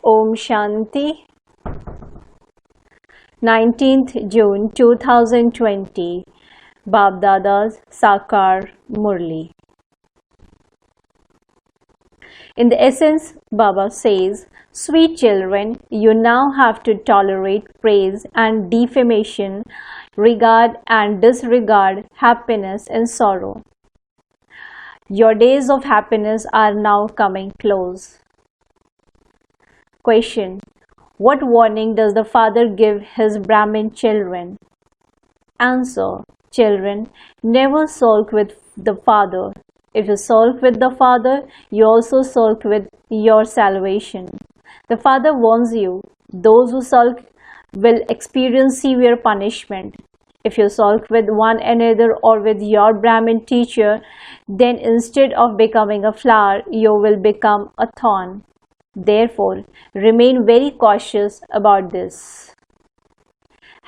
Om Shanti. 19th June 2020. Bab Dada's Sakar Murli. In the essence, Baba says, "Sweet children, you now have to tolerate praise and defamation, regard and disregard, happiness and sorrow. Your days of happiness are now coming close." Question: what warning does the father give his Brahmin children? Answer: children, never sulk with the father. If you sulk with the father, you also sulk with your salvation. The father warns you, those who sulk will experience severe punishment. If you sulk with one another or with your Brahmin teacher, then instead of becoming a flower, you will become a thorn. Therefore, remain very cautious about this.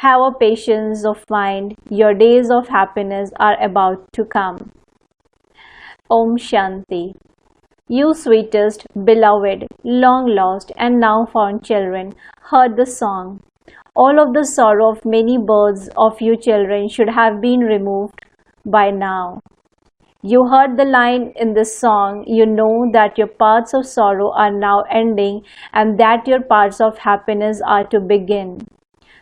Have a patience of mind. Your days of happiness are about to come. Om Shanti. You sweetest, beloved, long lost and now found children, heard the song. All of the sorrow of many births of you children should have been removed by now. You heard the line in this song, you know that your paths of sorrow are now ending and that your paths of happiness are to begin.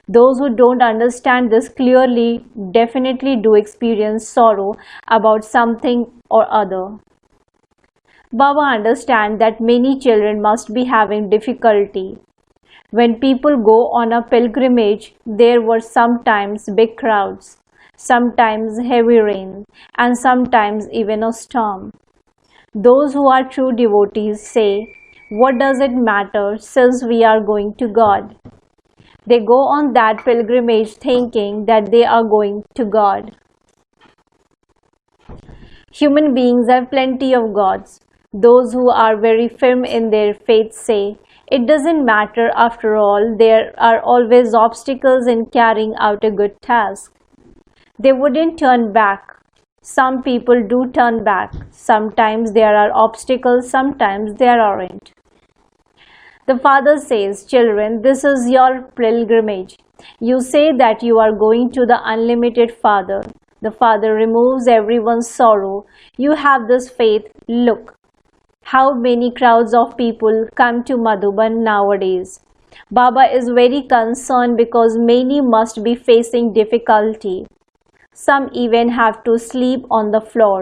Those who don't understand this clearly definitely do experience sorrow about something or other. Baba understands that many children must be having difficulty. When people go on a pilgrimage, there were sometimes big crowds, sometimes heavy rain, and sometimes even a storm. Those who are true devotees say, "What does it matter since we are going to God?" They go on that pilgrimage thinking that they are going to God. Human beings have plenty of gods. Those who are very firm in their faith say, "It doesn't matter after all, there are always obstacles in carrying out a good task." They wouldn't turn back. Some people do turn back. Sometimes there are obstacles, sometimes there aren't. The father says, "Children, this is your pilgrimage. You say that you are going to the unlimited Father. The Father removes everyone's sorrow. You have this faith. Look how many crowds of people come to Madhuban nowadays." Baba is very concerned because many must be facing difficulty. Some even have to sleep on the floor.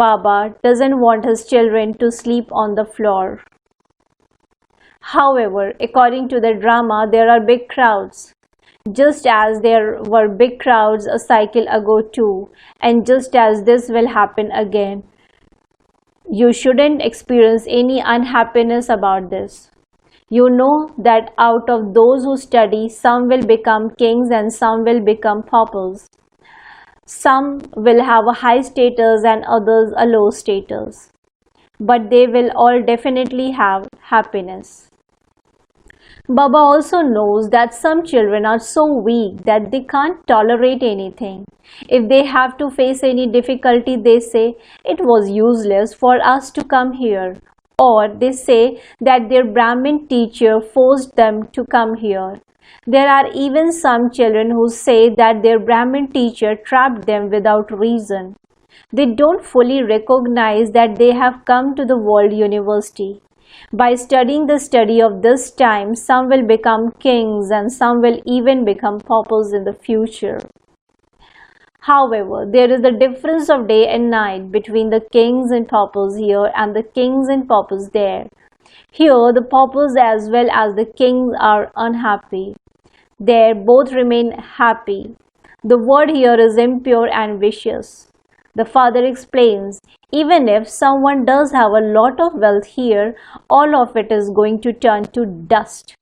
Baba doesn't want his children to sleep on the floor. However, according to the drama, there are big crowds. Just as there were big crowds a cycle ago too, and just as this will happen again, you shouldn't experience any unhappiness about this. You know that out of those who study, some will become kings and some will become paupers. Some will have a high status and others a low status. But they will all definitely have happiness. Baba also knows that some children are so weak that they can't tolerate anything. If they have to face any difficulty, they say, "It was useless for us to come here." Or they say that their Brahmin teacher forced them to come here. There are even some children who say that their Brahmin teacher trapped them without reason. They don't fully recognize that they have come to the world university. By studying the study of this time, some will become kings and some will even become paupers in the future. However, there is a difference of day and night between the kings and paupers here and the kings and paupers there. Here, the paupers as well as the kings are unhappy. There, both remain happy. The word here is impure and vicious. The father explains, even if someone does have a lot of wealth here, all of it is going to turn to dust.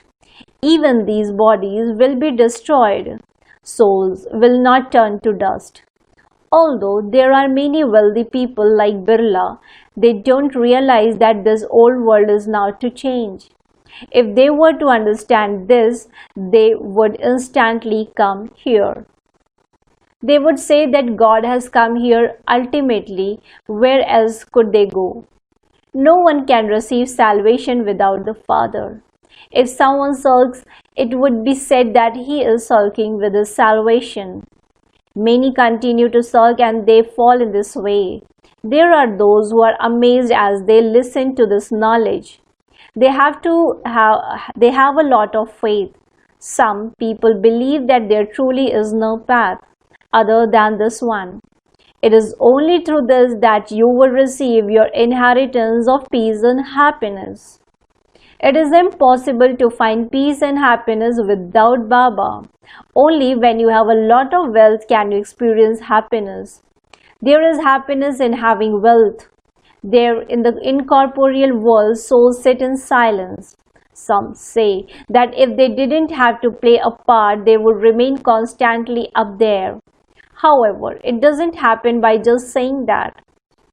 Even these bodies will be destroyed. Souls will not turn to dust. Although there are many wealthy people like Birla, they don't realize that this old world is now to change. If they were to understand this, they would instantly come here. They would say that God has come here ultimately. Where else could they go? No one can receive salvation without the Father. If someone sulks, it would be said that he is sulking with his salvation. Many continue to sulk and they fall in this way. There are those who are amazed as they listen to this knowledge. They have a lot of faith. Some people believe that there truly is no path other than this one. It is only through this that you will receive your inheritance of peace and happiness. It is impossible to find peace and happiness without Baba. Only when you have a lot of wealth can you experience happiness. There is happiness in having wealth. There in the incorporeal world, souls sit in silence. Some say that if they didn't have to play a part, they would remain constantly up there. However, it doesn't happen by just saying that.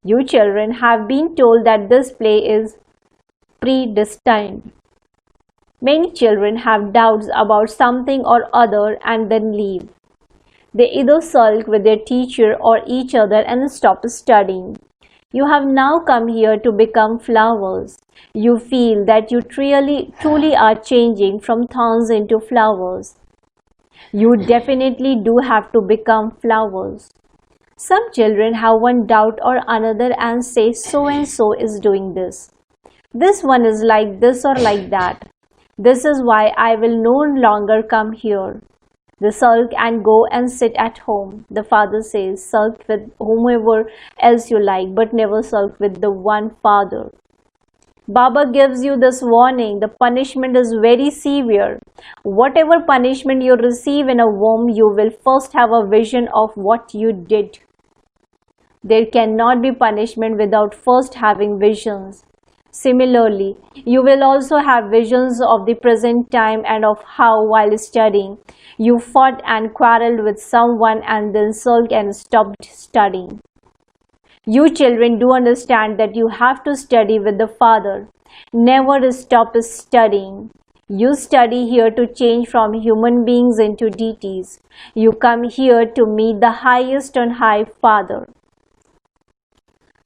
You children have been told that this play is predestined. Many children have doubts about something or other and then leave. They either sulk with their teacher or each other and stop studying. You have now come here to become flowers. You feel that you truly are changing from thorns into flowers. You definitely do have to become flowers. Some children have one doubt or another and say so and so is doing this. This one is like this or like that. This is why I will no longer come here. They sulk and go and sit at home. The father says, sulk with whomever else you like, but never sulk with the one father. Baba gives you this warning. The punishment is very severe. Whatever punishment you receive in a womb, you will first have a vision of what you did. There cannot be punishment without first having visions. Similarly, you will also have visions of the present time and of how, while studying, you fought and quarreled with someone and then sulked and stopped studying. You children do understand that you have to study with the Father. Never stop studying. You study here to change from human beings into deities. You come here to meet the highest on high Father.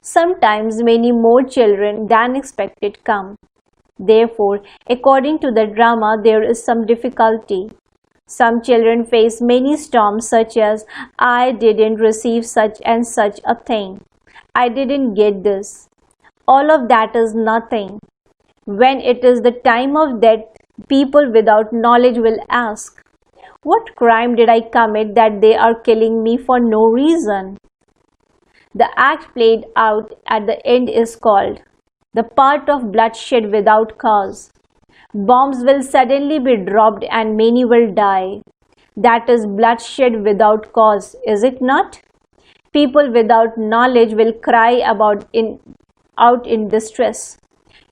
Sometimes many more children than expected come. Therefore, according to the drama, there is some difficulty. Some children face many storms such as, I didn't receive such and such a thing. I didn't get this. All of that is nothing. When it is the time of death, people without knowledge will ask, what crime did I commit that they are killing me for no reason? The act played out at the end is called the part of bloodshed without cause. Bombs will suddenly be dropped and many will die. That is bloodshed without cause, is it not? People without knowledge will cry out in distress.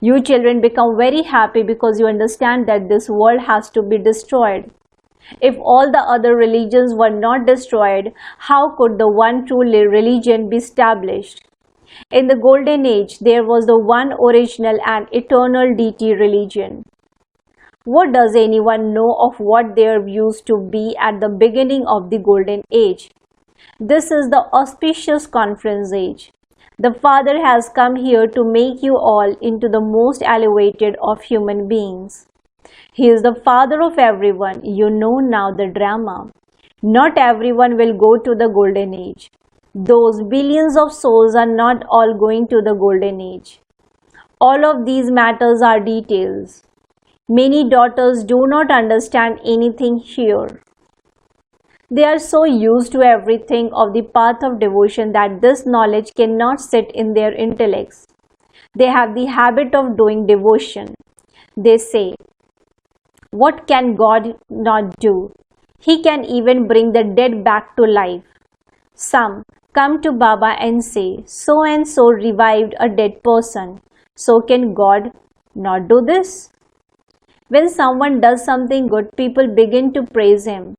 You children become very happy because you understand that this world has to be destroyed. If all the other religions were not destroyed, how could the one true religion be established? In the Golden Age, there was the one original and eternal deity religion. What does anyone know of what there used to be at the beginning of the Golden Age? This is the auspicious conference age. The Father has come here to make you all into the most elevated of human beings. He is the Father of everyone. You know now the drama. Not everyone will go to the Golden Age. Those billions of souls are not all going to the Golden Age. All of these matters are details. Many daughters do not understand anything here. They are so used to everything of the path of devotion that this knowledge cannot sit in their intellects. They have the habit of doing devotion. They say, what can God not do? He can even bring the dead back to life. Some come to Baba and say, so and so revived a dead person. So can God not do this? When someone does something good, people begin to praise him.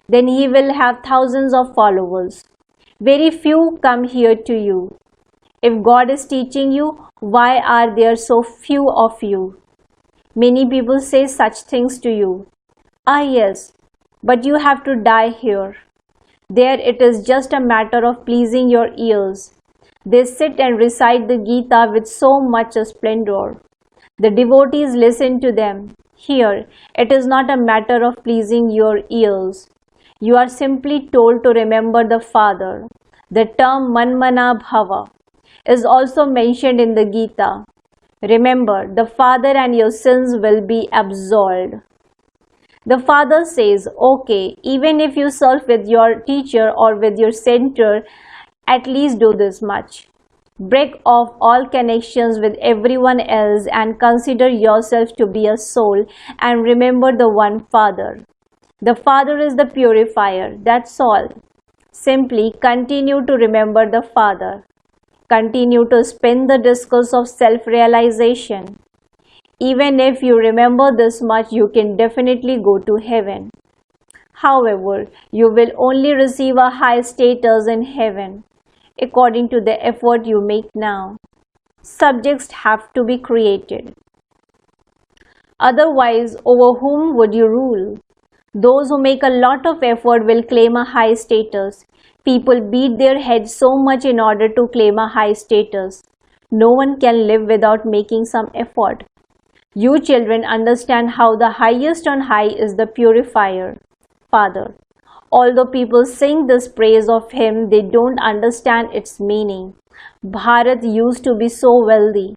Then he will have thousands of followers. Very few come here to you. If God is teaching you, why are there so few of you? Many people say such things to you. Ah yes, but you have to die here. There it is just a matter of pleasing your ears. They sit and recite the Gita with so much splendor. The devotees listen to them. Here, it is not a matter of pleasing your ears. You are simply told to remember the Father. The term Manmana Bhava is also mentioned in the Gita. Remember the Father and your sins will be absolved. The Father says, okay, even if you serve with your teacher or with your center, at least do this much. Break off all connections with everyone else and consider yourself to be a soul and remember the one Father. The Father is the purifier, that's all. Simply continue to remember the Father. Continue to spin the discourse of self-realization. Even if you remember this much, you can definitely go to heaven. However, you will only receive a high status in heaven according to the effort you make now. Subjects have to be created. Otherwise, over whom would you rule? Those who make a lot of effort will claim a high status. People beat their heads so much in order to claim a high status. No one can live without making some effort. You children understand how the highest on high is the purifier, Father. Although people sing this praise of him, they don't understand its meaning. Bharat used to be so wealthy.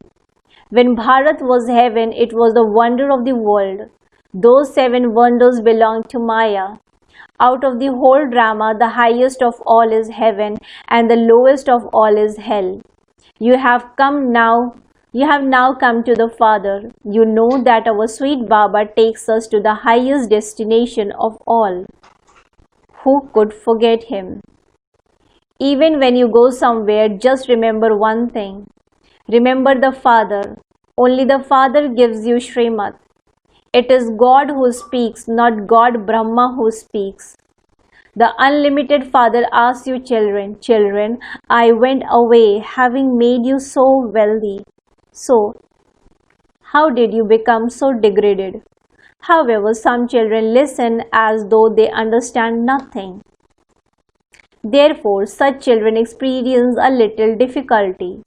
When Bharat was heaven, it was the wonder of the world. Those 7 wonders belong to Maya. Out of the whole drama, the highest of all is heaven and the lowest of all is hell. You have now come to the Father. You know that our sweet Baba takes us to the highest destination of all. Who could forget him? Even when you go somewhere, just remember one thing. Remember the Father. Only the Father gives you Srimad. It is God who speaks, not God Brahma who speaks. The unlimited Father asks you, children, I went away having made you so wealthy. So, how did you become so degraded? However, some children listen as though they understand nothing. Therefore, such children experience a little difficulty.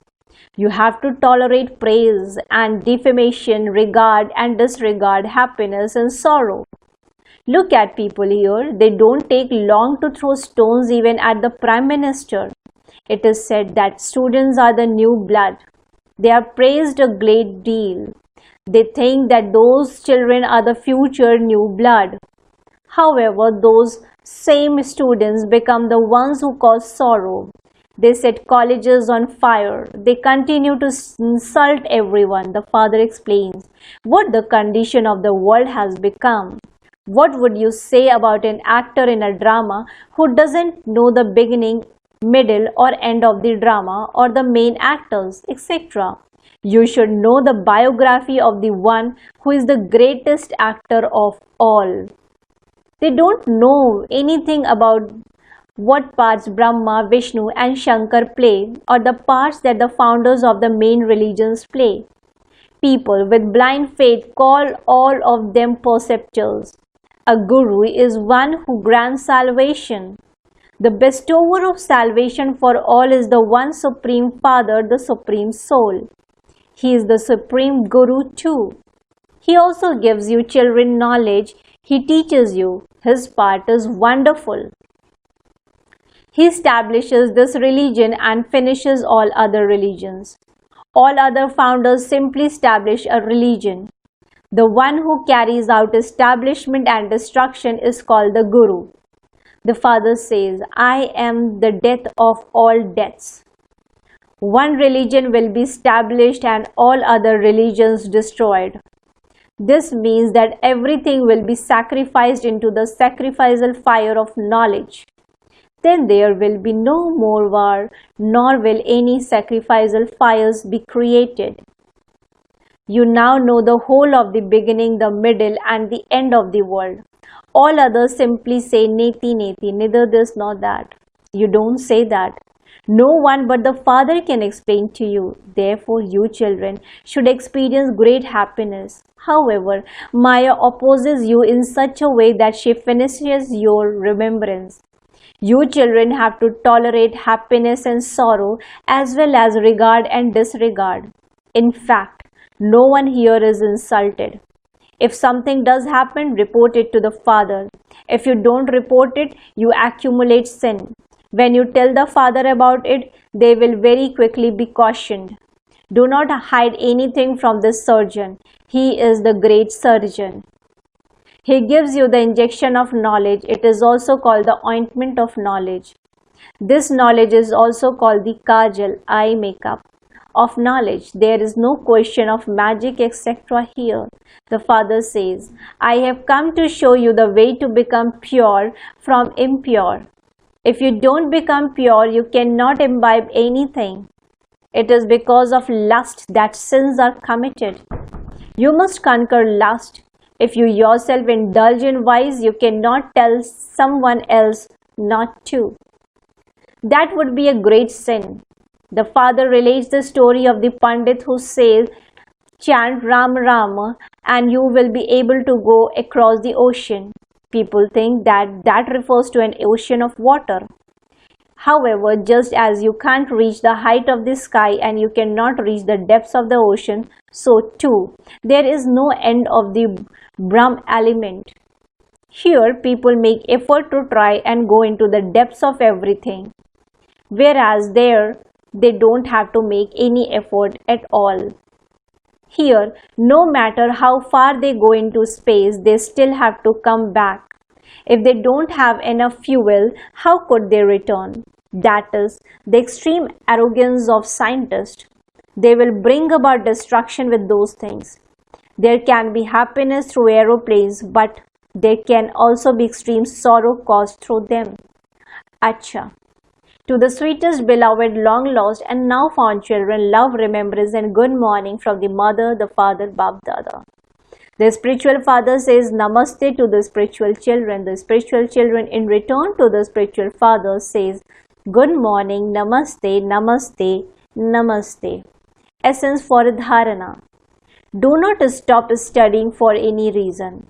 You have to tolerate praise and defamation, regard and disregard, happiness and sorrow. Look at people here. They don't take long to throw stones even at the Prime Minister. It is said that students are the new blood. They are praised a great deal. They think that those children are the future new blood. However, those same students become the ones who cause sorrow. They set colleges on fire. They continue to insult everyone. The Father explains what the condition of the world has become. What would you say about an actor in a drama who doesn't know the beginning, middle or end of the drama or the main actors, etc.? You should know the biography of the one who is the greatest actor of all. They don't know anything about what parts Brahma, Vishnu and Shankar play or the parts that the founders of the main religions play. People with blind faith call all of them perceptors. A guru is one who grants salvation. The bestower of salvation for all is the one Supreme Father, the Supreme Soul. He is the Supreme Guru too. He also gives you children knowledge. He teaches you. His part is wonderful. He establishes this religion and finishes all other religions. All other founders simply establish a religion. The one who carries out establishment and destruction is called the Guru. The Father says, I am the death of all deaths. One religion will be established and all other religions destroyed. This means that everything will be sacrificed into the sacrificial fire of knowledge. Then there will be no more war, nor will any sacrificial fires be created. You now know the whole of the beginning, the middle and the end of the world. All others simply say neti neti, neither this nor that. You don't say that. No one but the Father can explain to you. Therefore, you children should experience great happiness. However, Maya opposes you in such a way that she finishes your remembrance. You children have to tolerate happiness and sorrow as well as regard and disregard. In fact, no one here is insulted. If something does happen, report it to the Father. If you don't report it, you accumulate sin. When you tell the Father about it, they will very quickly be cautioned. Do not hide anything from this surgeon. He is the great surgeon. He gives you the injection of knowledge. It is also called the ointment of knowledge. This knowledge is also called the kajal, eye makeup of knowledge. There is no question of magic, etc. here. The Father says, I have come to show you the way to become pure from impure. If you don't become pure, you cannot imbibe anything. It is because of lust that sins are committed. You must conquer lust. If you yourself indulge in vice, you cannot tell someone else not to. That would be a great sin. The Father relates the story of the Pandit who says, chant Ram Ram and you will be able to go across the ocean. People think that refers to an ocean of water. However, just as you can't reach the height of the sky and you cannot reach the depths of the ocean, so too, there is no end of the Brahm element. Here, people make effort to try and go into the depths of everything, whereas there, they don't have to make any effort at all. Here, no matter how far they go into space, they still have to come back. If they don't have enough fuel, how could they return? That is the extreme arrogance of scientists. They will bring about destruction with those things. There can be happiness through aeroplanes, but there can also be extreme sorrow caused through them. Acha. To the sweetest, beloved, long lost and now found children, love, remembrance and good morning from the mother, the father, Bab Dada. The spiritual father says namaste to the spiritual children. The spiritual children in return to the spiritual father says good morning, namaste, namaste, namaste. Essence for dharana. Do not stop studying for any reason.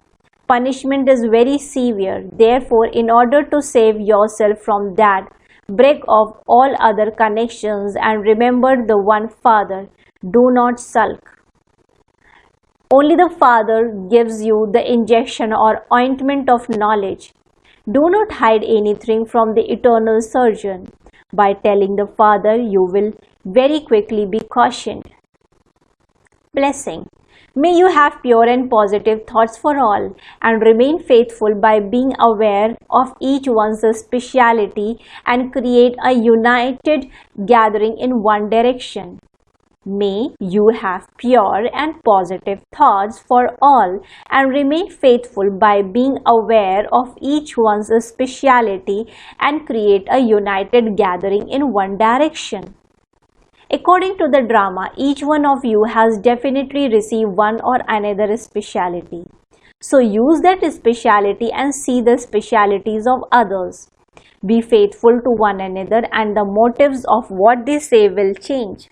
Punishment is very severe. Therefore, in order to save yourself from that, break off all other connections and remember the one Father. Do not sulk. Only the Father gives you the injection or ointment of knowledge. Do not hide anything from the eternal surgeon. By telling the Father, you will very quickly be cautioned. Blessing. May you have pure and positive thoughts for all and remain faithful by being aware of each one's speciality and create a united gathering in one direction. May you have pure and positive thoughts for all and remain faithful by being aware of each one's speciality and create a united gathering in one direction. According to the drama, each one of you has definitely received one or another speciality. So use that speciality and see the specialities of others. Be faithful to one another and the motives of what they say will change.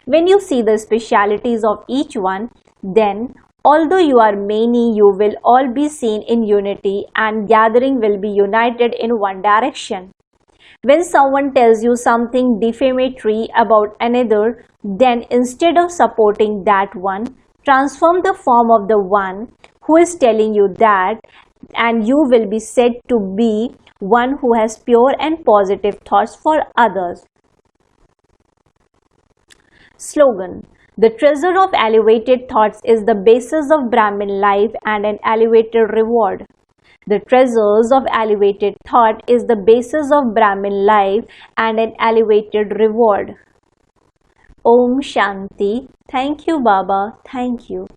When you see the specialities of each one, then although you are many, you will all be seen in unity and gathering will be united in one direction. When someone tells you something defamatory about another, then instead of supporting that one, transform the form of the one who is telling you that and you will be said to be one who has pure and positive thoughts for others. Slogan. The treasure of elevated thoughts is the basis of Brahmin life and an elevated reward. The treasures of elevated thought is the basis of Brahmin life and an elevated reward. Om Shanti. Thank you, Baba. Thank you.